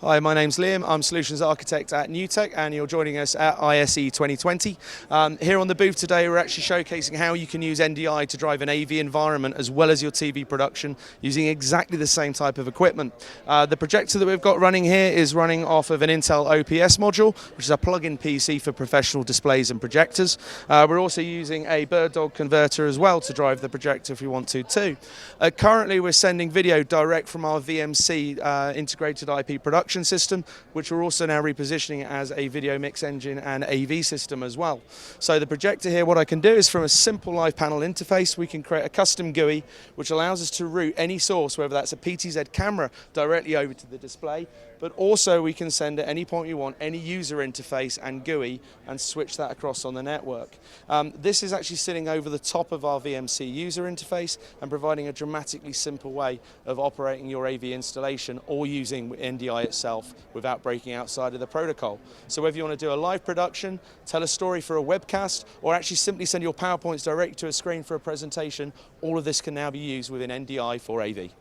Hi, my name's Liam. I'm Solutions Architect at NewTek, and you're joining us at ISE 2020. Here on the booth today, we're actually showcasing how you can use NDI to drive an AV environment as well as your TV production using exactly the same type of equipment. The projector that we've got running here is running off of an Intel OPS module, which is a plug-in PC for professional displays and projectors. We're also using a bird dog converter as well to drive the projector if we want to too. Currently, we're sending video direct from our VMC integrated IP production system, which we're also now repositioning as a video mix engine and AV system as well. So the projector here, what I can do is from a simple live panel interface, we can create a custom GUI which allows us to route any source, whether that's a PTZ camera, directly over to the display, but also we can send at any point we want any user interface and GUI and switch that across on the network. This is actually sitting over the top of our VMC user interface and providing a dramatically simple way of operating your AV installation or using NDI itself without breaking outside of the protocol. So whether you want to do a live production, tell a story for a webcast, or actually simply send your PowerPoints directly to a screen for a presentation, all of this can now be used within NDI for AV.